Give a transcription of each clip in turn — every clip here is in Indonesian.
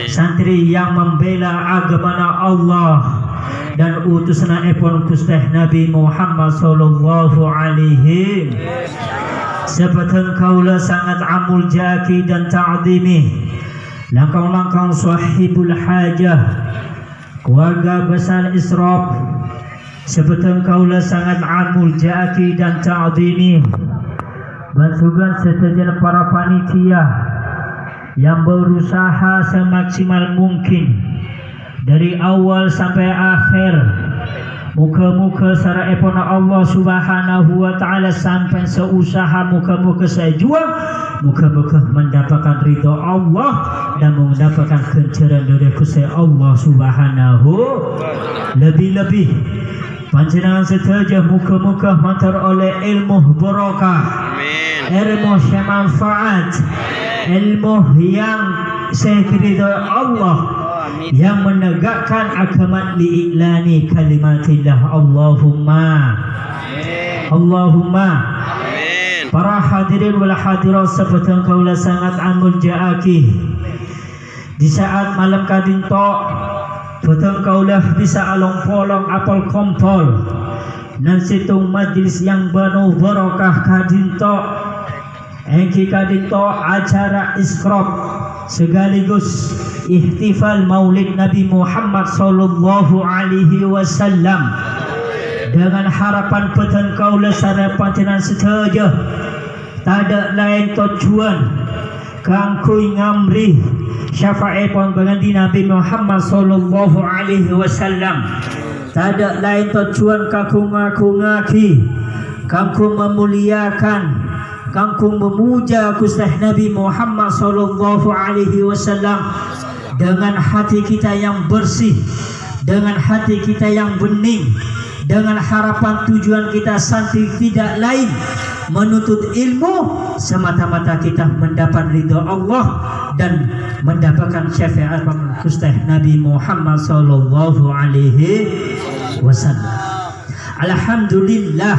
santri yang membela agama Allah dan utusan Epon Nabi Muhammad sallallahu alaihi seperti kaula sangat amul jaki dan ta'zimi langkang-langkang sahibul hajah keluarga besar Israf seperti kaula sangat amul jaki dan ta'zimi bantuan seterusnya para panitia yang berusaha semaksimal mungkin dari awal sampai akhir, muka-muka sara epona Allah Subhanahu wa taala sampai seusaha muka-muka saya jual, muka-muka mendapatkan ridha Allah dan mendapatkan kencerahan dari Gusti Allah Subhanahu. Lebih-lebih panjenengan setuju muka-muka mantar oleh ilmu barokah, ilmu manfaat, ilmu yang sekiridha Allah yang menegakkan agama li'iklani kalimatillah. Allahumma amin. Para hadirin wal hadirat seperti kaulah sangat amul ja'aki di saat malam kadinto betul kaulah bisa along polong apel kompol dan situng majlis yang penuh barakah kadinto engki kadinto acara iskrop sekaligus ihtifal maulid Nabi Muhammad sallallahu alaihi wasallam dengan harapan peten kaula sara pancenan setuju tak ada lain tujuan kangkui ngamri syafaat pun berganti Nabi Muhammad sallallahu alaihi wasallam tak ada lain tujuan kangku ngaku ngaki kangku memuliakan kangkung memuja Gusti Nabi Muhammad sallallahu alaihi wasallam dengan hati kita yang bersih, dengan hati kita yang bening, dengan harapan tujuan kita santri tidak lain menuntut ilmu semata-mata kita mendapat ridha Allah dan mendapatkan syafaat Gusti Nabi Muhammad sallallahu alaihi wasallam. Alhamdulillah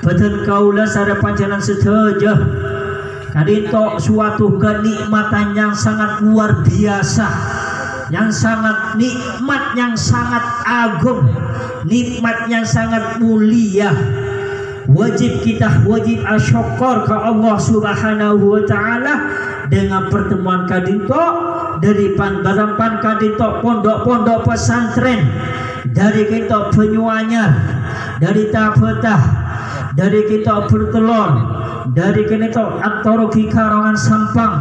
betul kaulah sara panjenengan setuju kadinto suatu kenikmatan yang sangat luar biasa, yang sangat nikmat, yang sangat agung, nikmat yang sangat mulia. Wajib asyukur ke Allah Subhanahu wa taala dengan pertemuan kadinto dari pandarampan kadinto pondok-pondok pesantren, dari kita penyuanyar, dari Tapetah, dari kita bertelur, dari kita At-Toroki Karangan Sampang,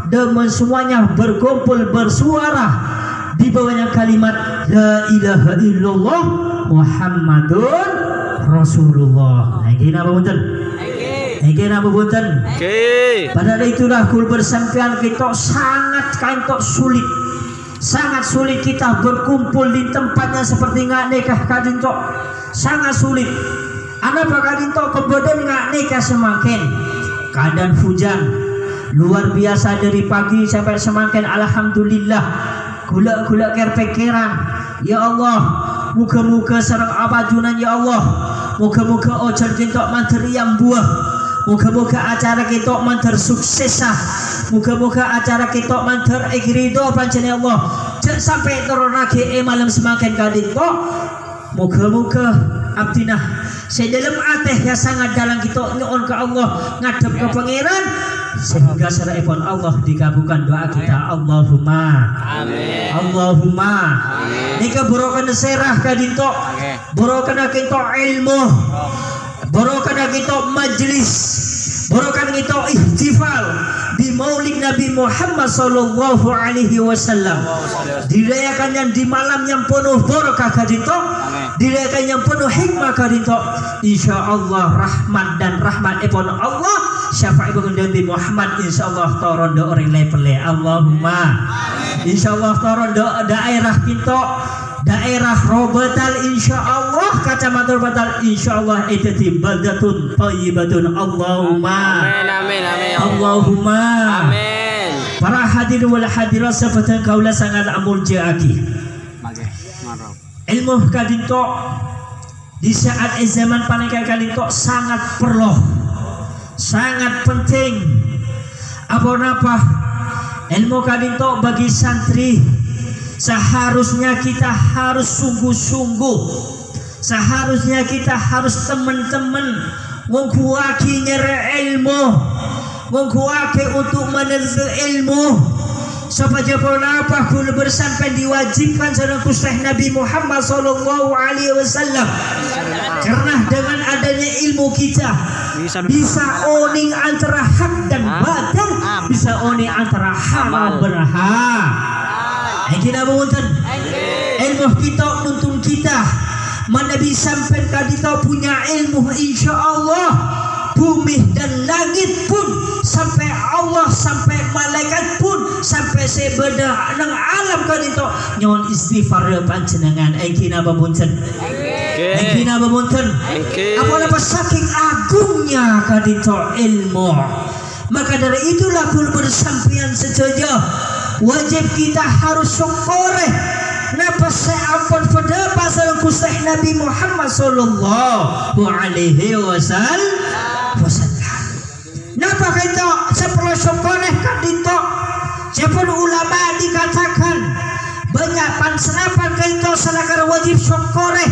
dan semuanya berkumpul bersuara di bawahnya kalimat La ilaha illallah Muhammadun Rasulullah. Padahal itulah kul bersampian kita sangat sulit. Sangat sulit kita berkumpul di tempatnya seperti nikah kadinto. Sangat sulit. Anak kadinto kemudian nikah semakin keadaan hujan luar biasa dari pagi sampai semakin. Alhamdulillah gula-gula kerpekeran ya Allah, muka-muka sarang abajunan ya Allah, muka-muka ojar jintok manteri yang buah, muka-muka acara kita manter suksesah, muka-muka acara kita manter ikrido pancen ya Allah sampai turun lagi malam semakin kadinto. Muka-muka abdinah sedalam ateh yang sangat dalam kita nyoon ke Allah ngadep ke pangeran sehingga secara ipon Allah dikabulkan doa kita. Allahumma amin. Allahumma amin. Nika borokan serah kadinto, borokan kita ilmu, borokan kita majlis, borokan kita ihtifal di maulid Nabi Muhammad sallallahu alaihi wasallam, dirayakan yang di malam yang penuh barakah kadinto, dirayakan yang penuh hikmah kadinto. Insyaallah rahmat dan rahmat ipon Allah syafaat Nabi Muhammad insyaallah torondo orang lepele. Allahumma insyaallah torondo daerah kita, daerah Robetal insyaallah, kacamata Robetal insyaallah itu baldatun thayyibatun. Allahumma amin amin Allahumma amin. Para hadirin wal hadirat seperti kaulah sangat amul ja'aki ilmu kadinto di saat zaman panika kadinto sangat perlu, sangat penting. Apa ilmu kadinto bagi santri seharusnya kita harus sungguh-sungguh, seharusnya kita harus teman-teman mengkuaki nyere ilmu, mengkuaki untuk menuntut ilmu. Supaya apa kul bersampai diwajibkan sareng Gusti Nabi Muhammad sallallahu alaihi wasallam. Karena dengan adanya ilmu kita bisa oning antara hak dan batil, bisa oning antara halal berhak. Kita menguntun ilmu kita nuntun kita mana bisa sampai kita punya ilmu, insya Allah bumi dan langit pun, sampai Allah, sampai malaikat pun, sampai sebeda nang alam kadito nyon istighfar panjenengan engkina bamunten, engkina bamunten. Apa saking agungnya kadito ilmu. Maka dari itulah kul bersampian setuju wajib kita harus syukuri napa seampun pada pasal Gusti Nabi Muhammad sallallahu alaihi wasallam. Napa kita seperlu syukuri kadito sepuluh ulama dikatakan banyak panserapan kita selakar wajib syukuri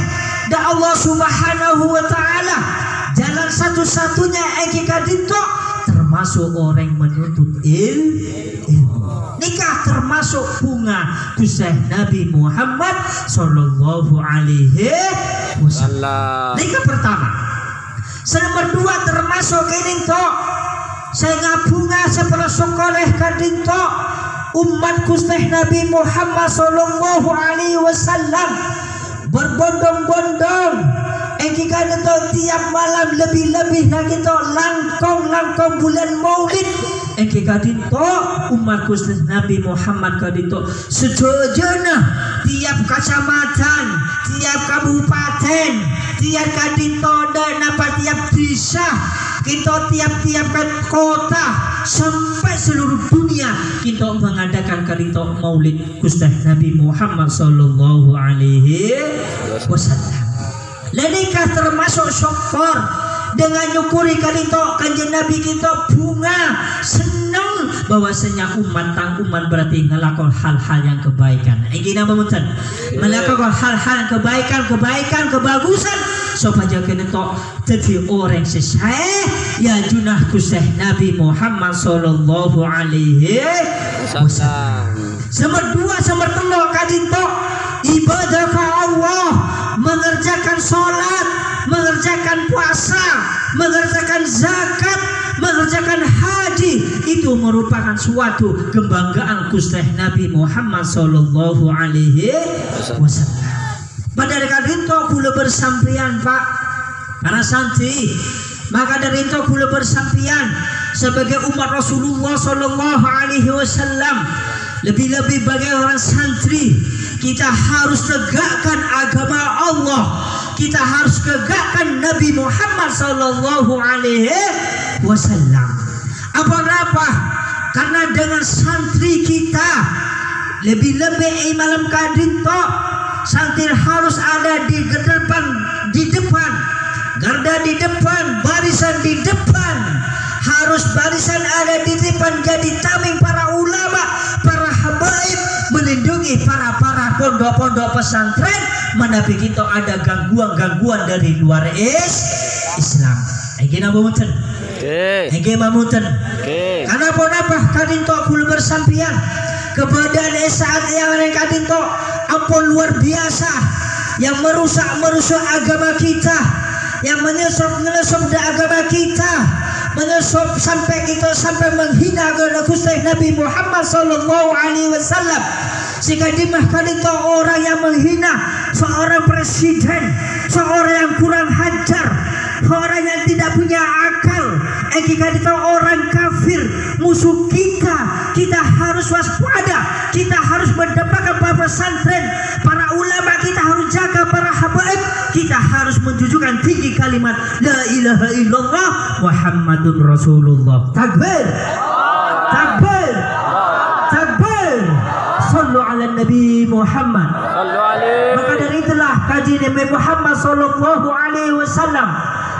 da Allah subhanahu wa ta'ala. Jalan satu-satunya eki kadito termasuk orang menuntut ilmu. Nikah termasuk bunga Gusti Nabi Muhammad sallallahu alaihi wasallam. Nikah pertama. Nomor dua termasuk kadito saya bunga setelah sekolah kadito umat Gusti Nabi Muhammad sallallahu alaihi wasallam berbondong-bondong eki kadito tiap malam lebih-lebih kadito langkong bulan Maulid eki kadito umat Gusti Nabi Muhammad kadito sejojona tiap kecamatan, tiap kabupaten, tiap kadito dan apa tiap desa, kita tiap-tiap kota sampai seluruh dunia kita mengadakan kadito Maulid Gusti Nabi Muhammad sallallahu alaihi wasallam. Ladikah termasuk syukur dengan nyukuri kadito kanjeng Nabi kita bunga senang bahwasanya umat berarti ngelakon hal-hal yang kebaikan. Ingin apa munten? Melakukan hal-hal kebaikan kebagusan supaya kadito jadi orang sesuai ya junah Gusti Nabi Muhammad sallallahu alaihi wasallam. Nomor dua, nomor tiga kadito ibadah ke Allah, mengerjakan sholat, mengerjakan puasa, mengerjakan zakat, mengerjakan haji, itu merupakan suatu kebanggaan Gusti Nabi Muhammad sallallahu alaihi wasallam. Pada kadito kula bersampian Pak para santri, maka dari itu kula bersampian sebagai umat Rasulullah sallallahu alaihi wasallam, lebih-lebih bagi orang santri kita harus tegakkan agama Allah, kita harus tegakkan Nabi Muhammad sallallahu alaihi wasallam. Apa? Karena dengan santri kita lebih-lebih malam kadito santri harus ada di depan garda di depan, barisan di depan, harus barisan ada di depan jadi tameng para ulama, para habaib, melindungi para pondok-pondok pesantren menapi kita ada gangguan dari luar Islam. Gimana Munten? Gimana Munten? Karena apa kadinto kula bersampian keberadaan saat yang kadinto ampun luar biasa yang merusak agama kita, yang menyusup agama kita, menyusup sampai menghina agama Gusti Nabi Muhammad sallallahu alaihi wasallam. Sehingga dimahkan itu orang yang menghina seorang presiden, seorang yang kurang hajar, orang yang tidak punya akal, jika itu orang kafir, musuh kita harus waspada, kita harus mendapatkan para pesantren, para ulama, kita harus jaga para habaib, kita harus menjunjukkan tinggi kalimat la ilaha illallah Muhammadur Rasulullah. Takbir, takbir, takbir. Sallu ala Nabi Muhammad. Maka dari itulah kaji Nabi Muhammad sallallahu alaihi wasallam.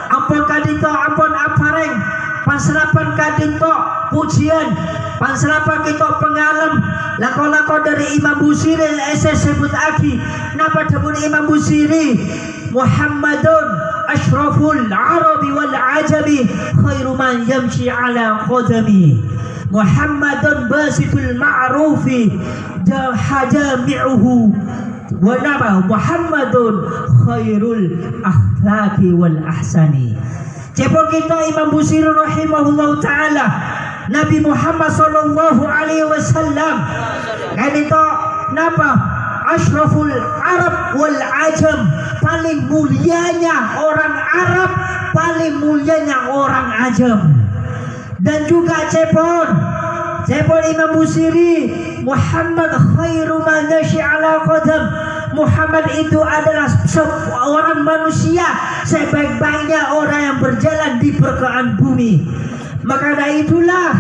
Ampun kadito, ampun apareng, pasrapan kadito pujian Panselapa kita pengalam lako-lako dari Imam Busiri sebut aki napa tabun Imam Busiri Muhammadun ashraful arabi wal ajabi khairu man yamshi ala qadami Muhammadun basitul ma'rufi hajami'uhu wa naba Muhammadun khairul akhlaqi wal ahsani. Cepol kita Imam Busiri rahimahullah ta'ala Nabi Muhammad sallallahu alaihi wasallam kanito napa ashraful Arab wal ajam, paling mulianya orang Arab, paling mulianya orang ajam. Dan juga cepol Imam Busiri Muhammad khairu man nashi ala qadam, Muhammad itu adalah seorang manusia sebaik-baiknya orang yang berjalan di permukaan bumi. Maka dari itulah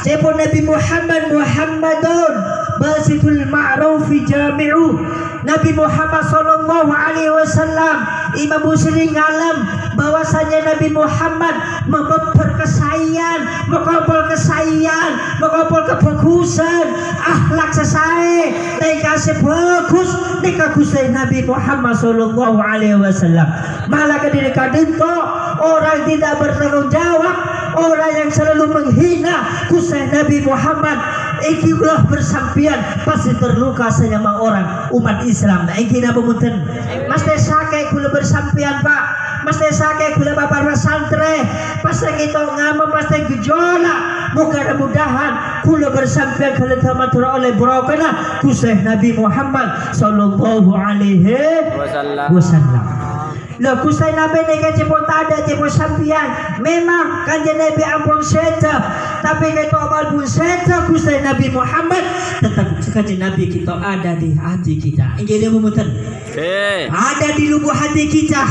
sebut Nabi Muhammad Muhammadun basitul ma'rufi jami'u. Nabi Muhammad sallallahu alaihi wasallam Imam Busiri ngalam bahwasanya Nabi Muhammad membaper kesayangan, mengkumpul kesayangan, mengkumpul kebagusan, akhlak sesae, kasih bagus dikakusai Nabi Muhammad sallallahu alaihi wasallam. Malah ketika itu orang tidak bertanggung jawab, orang yang selalu menghina kusai Nabi Muhammad, ikilah bersampian pasti terluka sama orang umat Islam. Iki napa mboten? Mas sake kula bersampian Pak. Mas sake kula bapak santre. Pas kita ngama pas gejolak. Mudah-mudahan kula bersampian kala tamatur oleh barokah kusai Nabi Muhammad sallallahu alaihi wasallam. Lah kusai Nabi nega cepot ada cepot sampian. Memang kanjeng Nabi ampun seta, tapi kita amal pun seta kusai Nabi Muhammad tetap kanjeng Nabi kita ada di hati kita. Jadi mumuten. Ada di lubuk hati kita,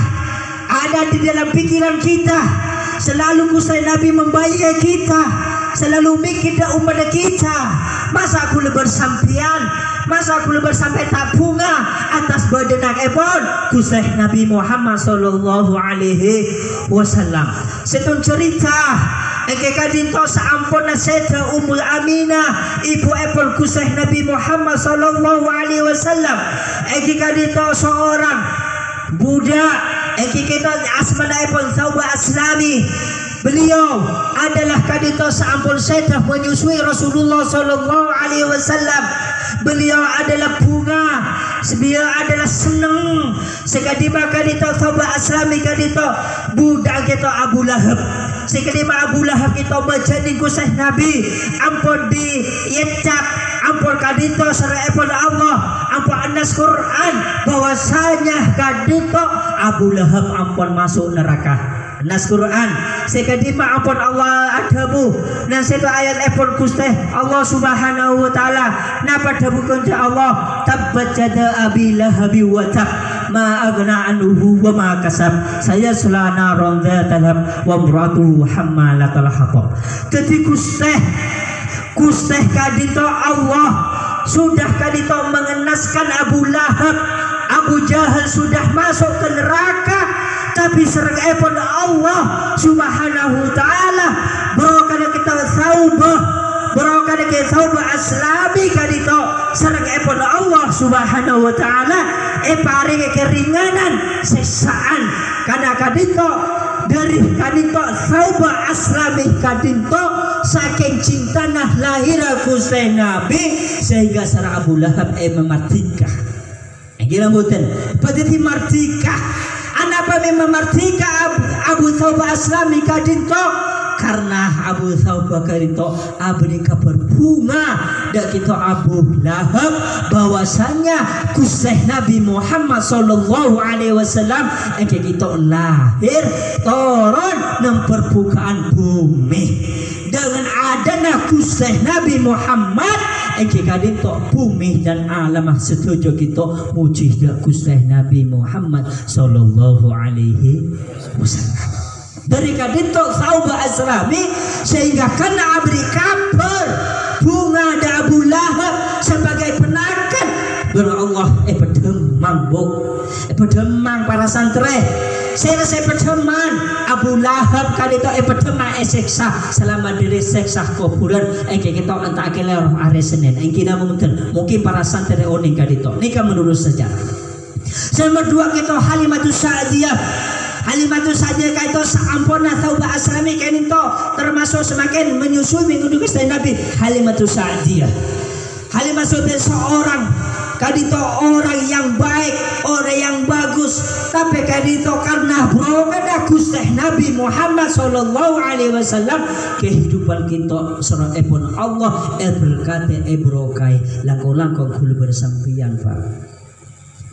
ada di dalam pikiran kita. Selalu kusai Nabi membaiki kita, selalu mikir umat kita. Masa aku bersampian, masa aku bersampai tabungan atas badan ebon kusai Nabi Muhammad sallallahu alaihi wasallam. Setun cerita engke kadinto saampun seta Ummul Aminah ibu ebon kusai Nabi Muhammad sallallahu alaihi wasallam. Engke kadinto seorang budak engke kita asmana ebon Thawba Aslami. Beliau adalah kadito saampun seta menyusui Rasulullah sallallahu alaihi wasallam. Beliau adalah bunga, beliau adalah senang. Sekadima kadito Thawba Aslami kadito budak kita Abu Lahab. Sekadima Abu Lahab kita menjadi kusah Nabi ampun di yecak ampun kadito sarepon Allah ampun anas Quran bahwasanya kadito Abu Lahab ampun masuk neraka. Nas Quran sekadima ampun Allah adamu dan seto ayat epon kusteh Allah subhanahu wa ta'ala napa dabukan ja Allah tabbat jada abi lahabi wa tab ma agna anhu wa ma kasab saya selana ronda talab wa mratu hammalatal hatab. Jadi kusteh kadito Allah sudah kadito mengenaskan Abu Lahab, Abu Jahal sudah masuk ke neraka, tapi serang epon Allah subhanahu wa ta'ala barokah kita Thawba Aslami kadito serang epon Allah subhanahu wa ta'ala paring keringanan sesaan karena kadito dari kadito Thawba Aslami kadito saking cinta nah lahir kusai Nabi sehingga sarang Abu Lahab memartika gila mboten padati martika. Anapa memang martika Abu Thawba Aslami kadinto karena Abu Thawba kadinto abdi berbunga dak kita Abu Lahab bahwasanya kusah Nabi Muhammad sallallahu alaihi wasallam engke kita lahir turun nang permukaan bumi dengan adanya kusah Nabi Muhammad engke kadinto bumi dan alam setuju kita muji dak kusah Nabi Muhammad sallallahu alaihi wasallam. Dari kadinto Thawba Aslami sehingga kena abdi kabar bunga da Abu Lahab sebagai penakan ber Allah pedemang bok pedemang para santri saya perteman Abu Lahab kali itu perteman seksa selama diri seksa kuburan kita entah keler hari Senin kita mungkin para santri oning kali itu ini kan menurut sejarah. Nomor 2 kita Halimatus Sa'diyah. Halimatus Sa'diyah kaito saampuna tauba aslami kanito termasuk semakin menyusui mengikuti kesayangan Nabi. Halimatus Sa'diyah. Halimatus Sa'diyah seorang kadito orang yang baik, orang yang bagus, tapi kadito karena berokada Gusti Nabi Muhammad sallallahu alaihi wasallam kehidupan kita serang epon Allah berkata brokai langkong-langkong kul bersampian Pak.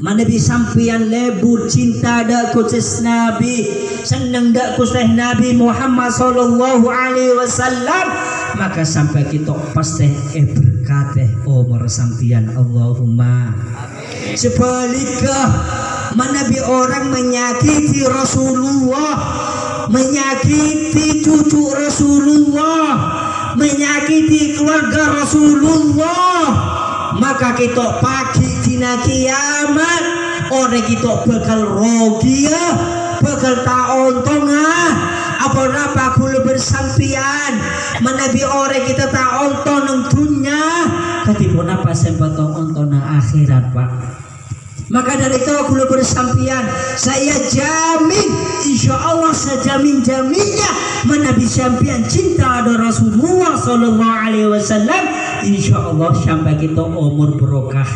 Mana sampian lebur cinta dak kusis Nabi, senang dak kusis Nabi Muhammad sallallahu alaihi wasallam, maka sampai kita pasti berkata umur sampian Allahumma. Sebaliknya mana orang menyakiti Rasulullah, menyakiti cucu Rasulullah, menyakiti keluarga Rasulullah, maka kita pagi dina kiamat orang kita bakal rogia, bakal taontongah apa kula bersampian menabi orang kita taonton dunia katipun apa sempat taonton akhirat Pak. Maka dari itu kula bersampian saya jamin insya Allah sejamin-jaminnya menabi sampian cinta ada Rasulullah sallallahu alaihi wasallam insya Allah sampai kita umur berokah,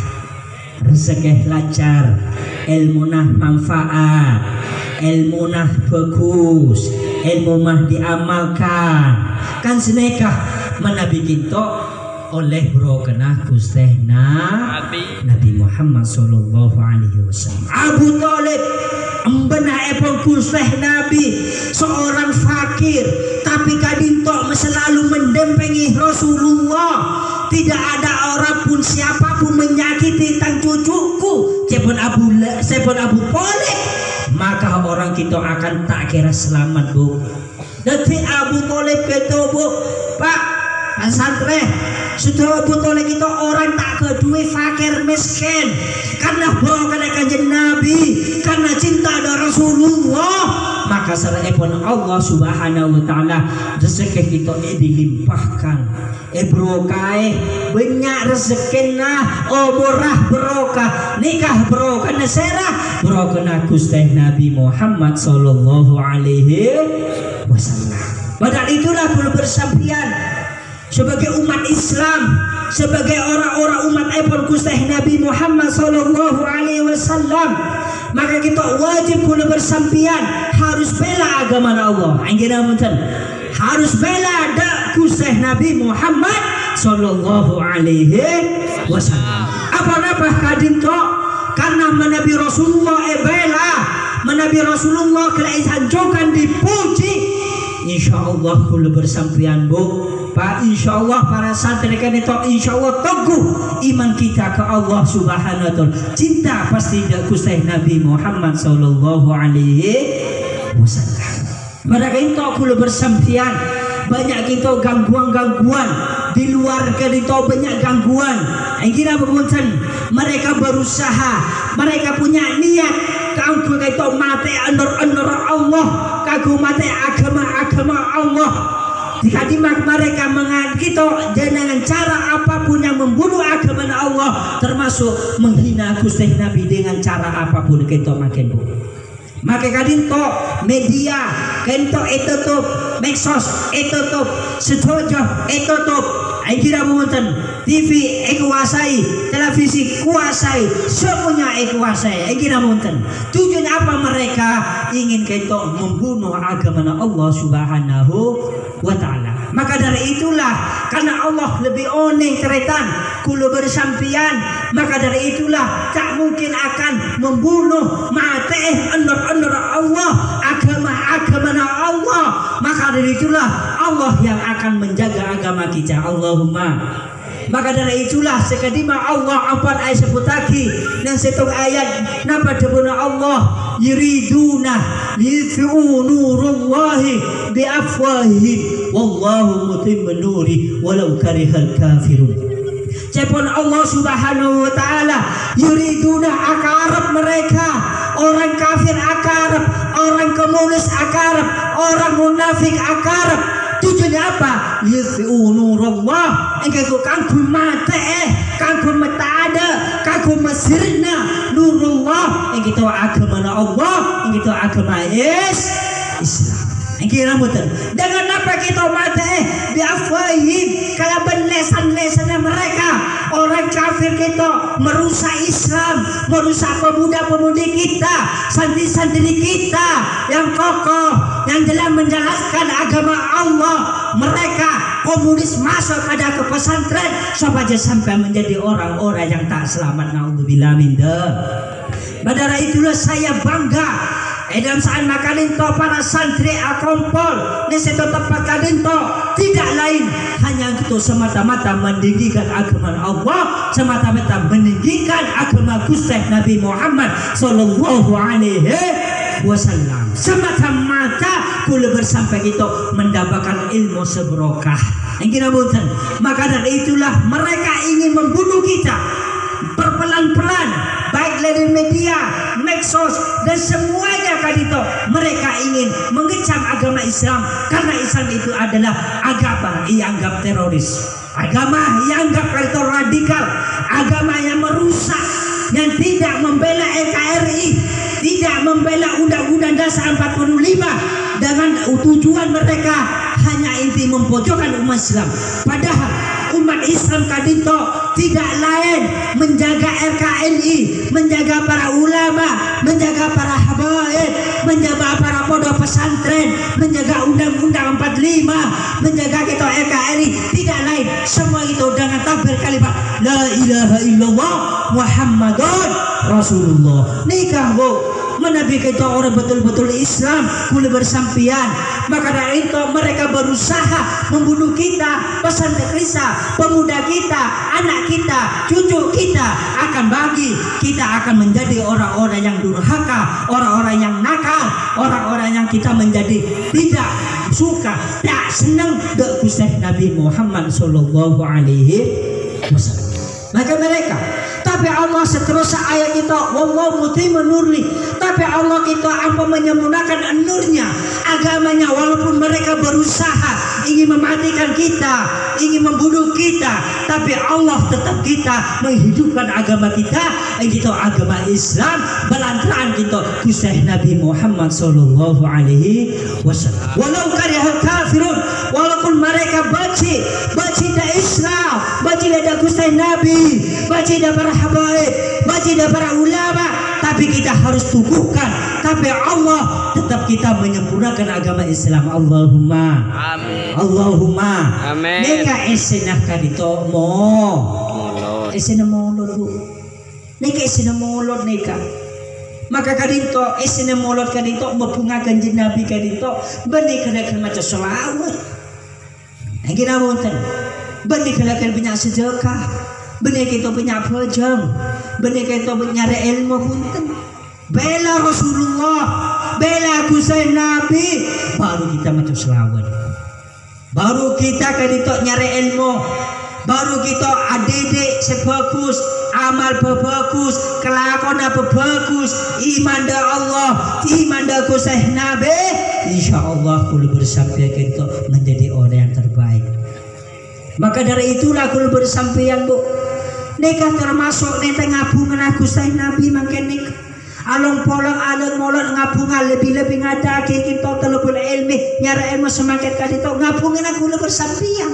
rezeki lancar, ilmu nah manfaat, ilmu nah bagus, ilmu mah diamalkan kan senekah menabi kita oleh brokena Gusti Nabi Muhammad sallallahu alaihi wasallam. Abu Thalib embenah epon Gusti Nabi seorang fakir tapi kadinto selalu mendempengi Rasulullah. Tidak ada orang pun siapapun menyakiti tang cucuku cepon Abu Thalib, maka orang kita akan tak kira selamat Bu. Nanti Abu Thalib itu Bu Pak santri sudah Abu Thalib itu orang tak kedua fakir miskin karena bawa kanjeng Nabi, karena cinta ada Rasulullah, maka serepon Allah subhanahu wa ta'ala rezeki kita dilimpahkan brokai banyak rezekina murah berokah nikah berokah naserah berokah Gusti Nabi Muhammad sallallahu alaihi wasallam. Padahal itulah perlu bersampian sebagai umat Islam, sebagai orang-orang umat Gusti Nabi Muhammad sallallahu alaihi wasallam, maka kita wajib kula bersampian harus bela agama Allah. Anggina munten harus bela Gusti Nabi Muhammad sallallahu alaihi wasallam. Apa-apa kadinto karena menabi Rasulullah bela, menabi Rasulullah kelaihanjokan dipuji. Insyaallah kula bersampian Bu Pak, insyaallah para santri kan itu insyaallah teguh iman kita ke Allah subhanahu wa ta'ala, cinta pasti Gusti Nabi Muhammad sallallahu alaihi wasallam. Mereka itu kula bersampian banyak kita gangguan-gangguan di luar kita banyak gangguan. Kira bepunten mereka berusaha, mereka punya niat kanggo kita mati anur-anur Allah, kanggo mati agama Allah. Jika mereka kita dengan cara apapun yang membunuh agama Allah, termasuk menghina Gusti Nabi dengan cara apapun kita makin Bu. Maka kadinto media kento etutup, medsos etutup, setuju etutup, kira munten TV kuasai, televisi kuasai, semuanya kuasai, kira munten. Tujuannya apa mereka? Ingin kento membunuh agama Allah subhanahu wa ta'ala. Maka dari itulah karena Allah lebih oning teretan kula bersampian, maka dari itulah tak mungkin akan membunuh mati anur-anur Allah, agama Allah. Maka dari itulah Allah yang akan menjaga agama kita. Allahumma. Maka dari itulah sekadima Allah apa ayat seputaki dan setung ayat napa debuna Allah yuriduna yutfi'u nurullahi biafwahihim wallahu mutimmu nuri walau karihal kafirun. Cepon Allah subhanahu wa ta'ala yuriduna akarab mereka orang kafir akarab orang komunis akarab, orang munafik akarab. Tujuannya apa? Yutfi'u nurallah. Engkau kangku mata kangku mata ada, kangku masirna nurullah. Engkau agama Allah, engkau agama Islam. Engkau muter. Dengan apa kita mata biafwahim, kalau lesan-lesannya mereka orang kafir kita merusak Islam, merusak pemuda-pemudi kita, santri-santri kita yang kokoh, yang dalam menjelaskan agama Allah. Mereka komunis masuk pada ke pesantren supaya sampai menjadi orang-orang yang tak selamat. Naudzubillah min dzalik. Padahal itulah saya bangga. Dalam saat makanin to para santri akompol di situ tempat kadin to tidak lain hanya itu semata-mata meninggikan agama Allah, semata-mata meninggikan agama Gusti Nabi Muhammad sallallahu alaihi wasallam. Semata-mata kula bersampai kita mendapatkan ilmu seberokah. Maka dari itulah mereka ingin membunuh kita berpelan-pelan, baik dari media, medsos dan semuanya kadito. Mereka ingin mengecam agama Islam karena Islam itu adalah agama yang anggap teroris, agama yang anggap kadito radikal, agama yang merusak, yang tidak membela NKRI, tidak membela Undang-Undang Dasar 45 dengan tujuan mereka hanya inti mempojokkan umat Islam. Padahal umat Islam kadito tidak lain menjaga RKNI, menjaga para ulama, menjaga para habaib, menjaga para pondok pesantren, menjaga Undang-Undang 45, menjaga kita RKNI. Tidak lain, semua itu dengan takbir kalimat la ilaha illallah Muhammadun Rasulullah. Nikah bu menabi kita orang betul-betul Islam boleh bersampian. Maka dari itu mereka berusaha membunuh kita, pesantren kita, pemuda kita, anak kita, cucu kita akan bagi. Kita akan menjadi orang-orang yang durhaka, orang-orang yang nakal, orang-orang yang kita menjadi tidak suka, tak senang dengan Gusti Nabi Muhammad sallallahu alaihi wasallam. Maka mereka, tapi Allah seterusnya ayat kita wallahu mutimmu nurli, tapi Allah kita apa menyempurnakan nurnya, agamanya. Walaupun mereka berusaha ingin mematikan kita, ingin membunuh kita, tapi Allah tetap kita menghidupkan agama kita, itu agama Islam belantaran kita Gusti Nabi Muhammad sallallahu alaihi wasallam. Walau karihal kafirun, walaupun mereka benci dah Islam, benci dah Gusti Nabi, benci dah para habaib, benci dah para ulama, tapi kita harus teguhkan. Tapi Allah tetap kita menyempurnakan agama Islam. Allahumma amin. Allahumma amin. Neka esenah kadito mo esenah molod bu, neka esenah molod neka. Maka kadito esenah molod kadito mempungakan jin Nabi kadito benih kena macam selawat. Yang kita monten benih kena banyak sedekah, benih kita banyak pejam, benih kita nyari ilmu punten. Bela Rasulullah, bela Gusti Nabi, baru kita macam selawat. Baru kita kadito nyari ilmu, baru kita adik sebagus, amal bagus, kelakuan bagus, iman dah Allah, iman dah Gusti Nabi. Insyaallah kula bersampai kita menjadi orang yang terbaik. Maka dari itulah kula bersampai bu, nikah termasuk nete ngabungan Gusti Nabi makin nikah. Alon polong alon molon ngabungan lebih-lebih ngadaki kita telepon ilmi nyara ilmu semakin kadito ngabungan aku le bersampian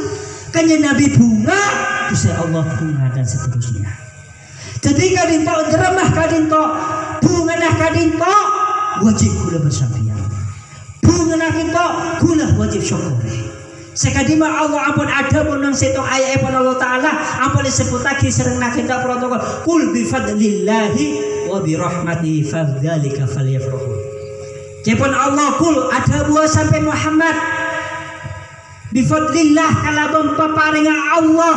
kanya Nabi bunga Gusti Allah bunga dan seterusnya. Jadi kadito dremah kadito bunga nah kadito wajib kula bersampian, bunga nah kita kula wajib syukur. Sekadima Allah ampun ada pun nang setong ayat Allah Ta'ala ampun disebut lagi sering nak kita protokol kul bifadlillahi wa birahmati fadzalika falyafrahu. Jepun Allah kul ada buah sampai Muhammad bifadlillah kala bempaparinga Allah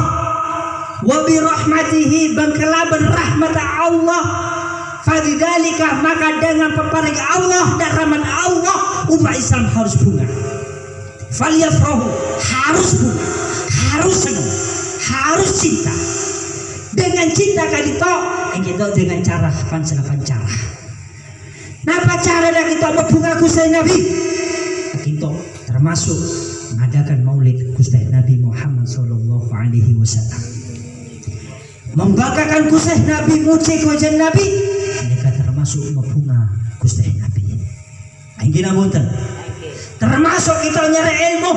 wa birahmatihi bangkalaban rahmat Allah fadzalika maka dengan peparing Allah dan rahmat Allah umat Islam harus bunga. Falyafrahu harus bunga, harus senang, harus cinta. Dengan cinta kadito, kita dengan cara pancara. Napa cara dah kita berbunga Gusti Nabi? Kita termasuk mengadakan maulid Gusti Nabi Muhammad sallallahu alaihi wasallam. Membanggakan Gusti Nabi, muji Kanjeng Nabi, mereka termasuk berbunga Gusti Nabi. Aingina punten. Termasuk kita nyari ilmu,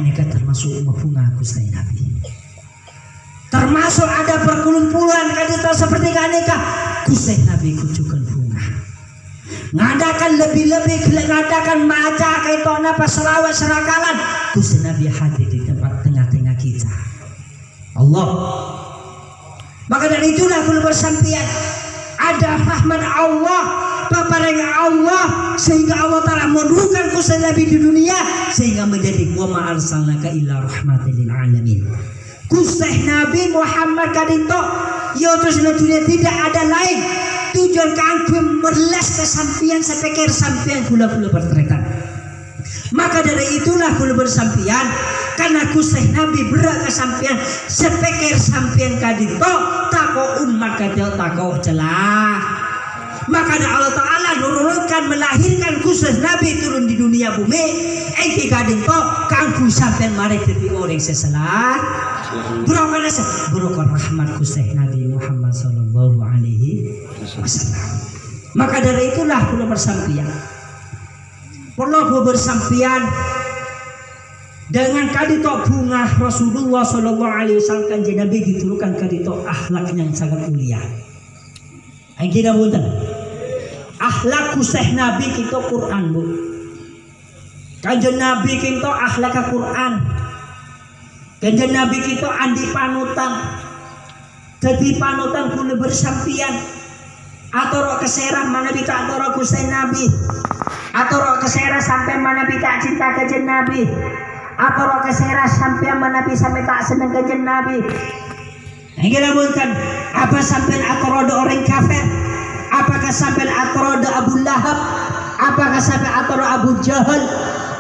mereka termasuk berbunga Gusti Nabi. Termasuk ada perkumpulan kita seperti aneka Gusti Nabi kucukan bunga. Ngadakan lebih-lebih, ngadakan maca kayak napa selawat serakalan. Gusti Nabi hadir di tempat tengah-tengah kita. Allah. Maka dari itulah kalau bersampian ada rahmat Allah, paparannya Allah, sehingga Allah Ta'ala menurunkan Gusti Nabi di dunia sehingga menjadi wa ma arsalnaka illa rahmatan lil alamin. Gusti Nabi Muhammad kadinto ya terus dunia tidak ada lain tujuan kanggo merles kesampian sepikir sampian gula-gula berterikan. Maka dari itulah kula bersampian karena Gusti Nabi berat kesampian sepikir sampian kadinto tako umat kadinto tako celah. Maka Allah Ta'ala nurunkan melahirkan Gusti Nabi turun di dunia bumi engki kadinto kanggo sampean mari dadi orang sesalah. Berokah rahmat Gusti Nabi Muhammad sallallahu alaihi wasallam. Maka dari itulah kula bersampian. Perlu bersampian dengan kadito bunga Rasulullah sallallahu alaihi wasallam Kanjeng Nabi diturunkan kadito akhlak yang sangat mulia. Aingina punten. Akhlak Gusti Nabi kita Quran, Bu. Kanjeng Nabi kita akhlak Quran. Kanjeng Nabi kita andi panutan. Dadi panutan kula bersampian. Atoro keserah mana kita atoro Gusti Nabi. Atoro keserah sampai mana kita cinta Kanjeng Nabi. Atoro keserah sampai mana bisa tak seneng Kanjeng Nabi. Nggih punten. Apa sampai atoro orang kafir? Apakah sampai atoro Abu Lahab? Apakah sampai atoro Abu Jahal?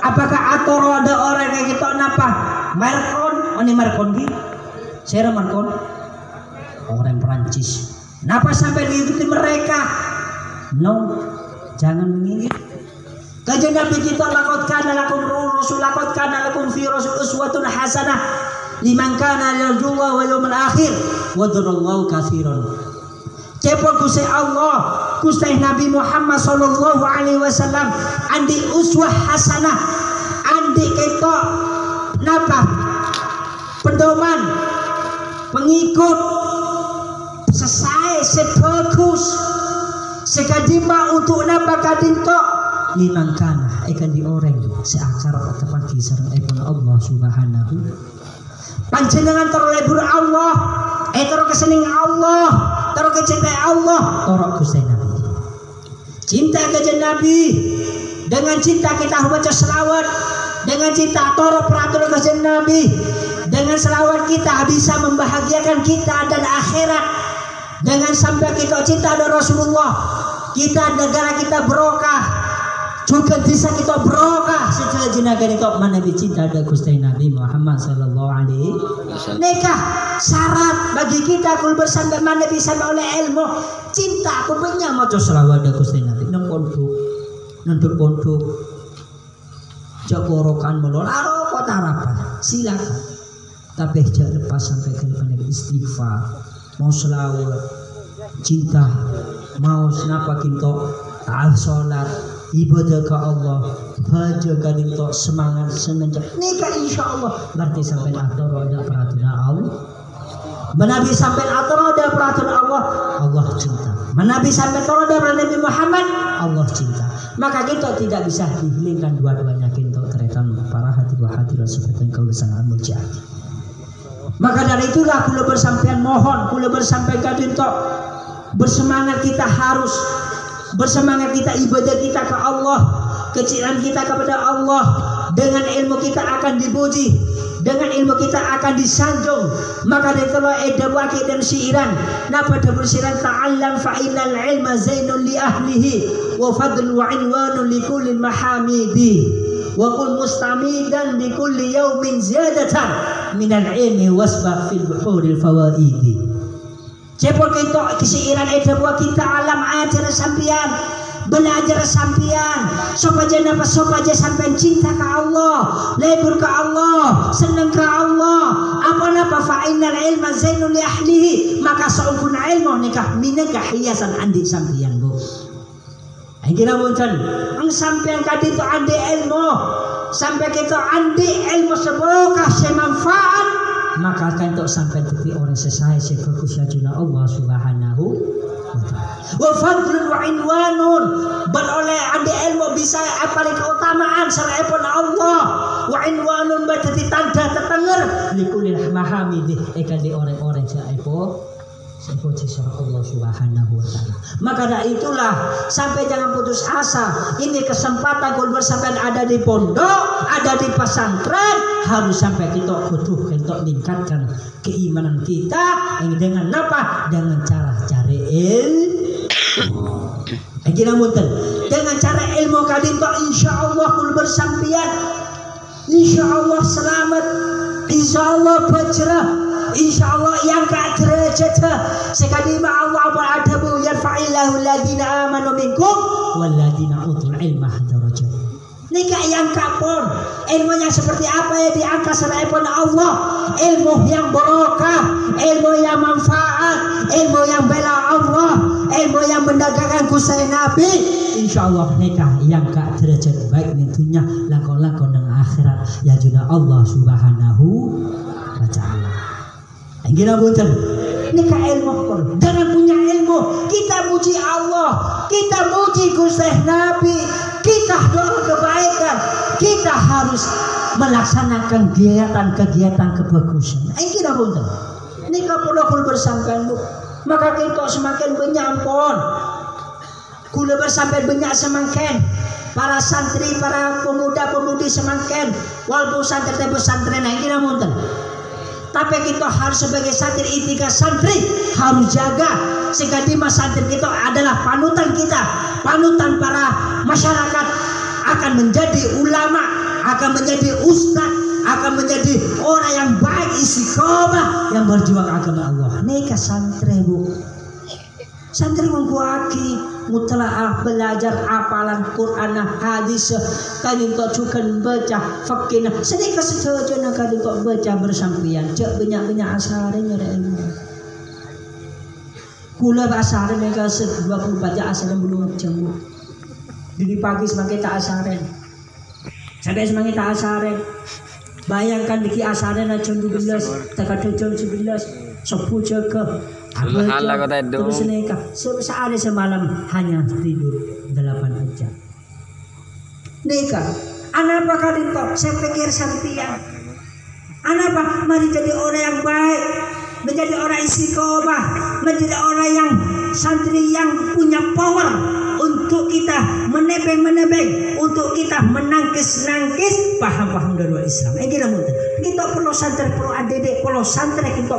Apakah atoro ada orang yang kita napa? Markon, ini Markon di? Saya Markon, orang Perancis. Napa sampai diikuti mereka? No, jangan mengingat. Kanjeng Nabi kita lakot kana lakum rusul lakot kana lakum fi rasul uswatun hasanah liman kana yarjullaha wal yawmal akhir wa dzarallahu katsiran. Cepot Gusti Allah, Gusti Nabi Muhammad sallallahu alaihi wasallam andi uswah hasanah, andi kita napa? Pedoman, pengikut sesuai sebagus sekadima untuk napa kadinto limangkana ikan di orang seakar atau pagi sareng ipun Allah subhanahu panjenengan terlebur Allah terus keseneng Allah terus kecintai Allah terus Gusti Nabi cinta Kanjeng Nabi dengan cinta kita baca selawat dengan cinta terus peraturan Kanjeng Nabi dengan selawat kita bisa membahagiakan kita dan akhirat dengan sampai kita cinta ada Rasulullah kita negara kita berokah juga bisa kita berokah setelah jenazah itu mana cinta ada Gusti Nabi Muhammad sallallahu alaihi wasallam. Nikah syarat bagi kita kul bersama mana bisa oleh ilmu cinta aku punya maca selawat ada Gusti Nabi nang pondok jagorokan melon aro kota harapan silakan tapi jangan lepas sampai ke depan istighfar mau selawat cinta mau kenapa kita salat ibadah ke Allah baca kadinto semangat semenjak nikah insyaallah berarti sampai atoro ada peraturan Allah menabi sampai atoro ada peraturan Allah Allah cinta menabi sampai atoro ada Nabi Muhammad Allah cinta maka kita tidak bisa dihilangkan dua-duanya kita teretan para hati seperti kau sangat mujahid. Maka dari itulah kula bersampean mohon kula bersampean kadinto bersemangat kita harus bersemangat kita ibadah kita ke Allah kecilan kita kepada Allah dengan ilmu kita akan dipuji dengan ilmu kita akan disanjung maka dari itulah edawaki dan syiran napa dabur syiran ta'allam fa'ilal ilma zainun li ahlihi wa fadlu wa inwanun li kulli mahamidi wa kul mustamidan bi kulli yawmin ziyadatan minal ilmi wasbah fil buhuril fawaidi. Cepol kita kesiiran edabwa kita alam ajar sampian belajar sampean supaya napa supaya sampean cinta ke Allah, lebur ke Allah, senang ke Allah. Apa napa fa innal ilma zainul li ahlihi, maka saupun ilmu nikah minangka hiasan andi sampean Bu. Kira mungkin ang sampean kadi itu andi ilmu, sampai kita andi ilmu sebokah semanfaat, maka akan untuk sampai tepi orang sesai sebagus sajuna Allah Subhanahu wa ta'ala. Wa fadlun wa inwanun, ban oleh andi ilmu bisa apa keutamaan selain Allah, wa inwanun berarti tanda tetenger likulil mahamidih di orang-orang saipo sepuji Allah Subhanahu wa ta'ala. Maka dari itulah sampai jangan putus asa. Ini kesempatan kalau sampai ada di pondok, ada di pesantren, harus sampai kita butuh untuk meningkatkan keimanan kita dengan apa? Dengan cara cari ilmu. Dengan cara ilmu kadin to insyaallah kul bersampian, insyaallah selamat, insyaallah bercerah, insyaallah yang ka derajat sekali ma Allah ba'adabu yarfa'illahu alladhina amanu minkum walladhina utul ilma darajat. Nikah yang kapon ilmunya seperti apa ya diangkat selain Allah, ilmu yang barokah, ilmu yang manfaat, ilmu yang bela Allah, ilmu yang mendagangkan kusai Nabi. Insyaallah nikah yang ka derajat baik tentunya lakon-lakon nang akhirat ya juna Allah Subhanahu wa ta'ala. Gila betul. Nikah ilmu dengan punya ilmu kita muji Allah, kita muji Gusti Nabi, kita doa kebaikan, kita harus melaksanakan kegiatan-kegiatan kebagusan. Gila betul. Nikah perlu bersampean Bu. Maka kita semakin benyampon. Kula bersampean banyak semakin. Para santri, para pemuda-pemudi semakin. Walaupun santri pesantren gila betul. Tapi kita harus sebagai santri intiga santri harus jaga sehingga di santri kita adalah panutan kita, panutan para masyarakat, akan menjadi ulama, akan menjadi ustadz, akan menjadi orang yang baik istiqomah yang berjuang agama Allah. Nikah santri Bu, santri membuaki mutalaah belajar apalan Quran hadis kali untuk cukan baca fakih sedikit saja nak kali untuk baca bersampian cek banyak asarnya ada ilmu kula asaren mereka 24 jam asaren belum jam di pagi semakin tak asaren sampai semakin tak asaren bayangkan di asaren jam 12 tak ada jam 11 sepuluh jaga terus nikah sehari semalam hanya tidur 8 jam nikah. Anak apa kali kok saya pikir sampian anak apa mari jadi orang yang baik, menjadi orang istiqomah, menjadi orang yang santri yang punya power untuk kita menebeng, untuk kita menangkis paham-paham dari Islam. Kita perlu santri, perlu adik, perlu santri, kita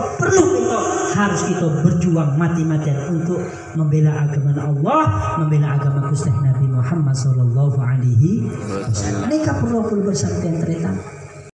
harus kita berjuang mati-matian untuk membela agama Allah, membela agama Gusti Nabi Muhammad sallallahu alaihi wasallam. Mereka perlu bersatu dan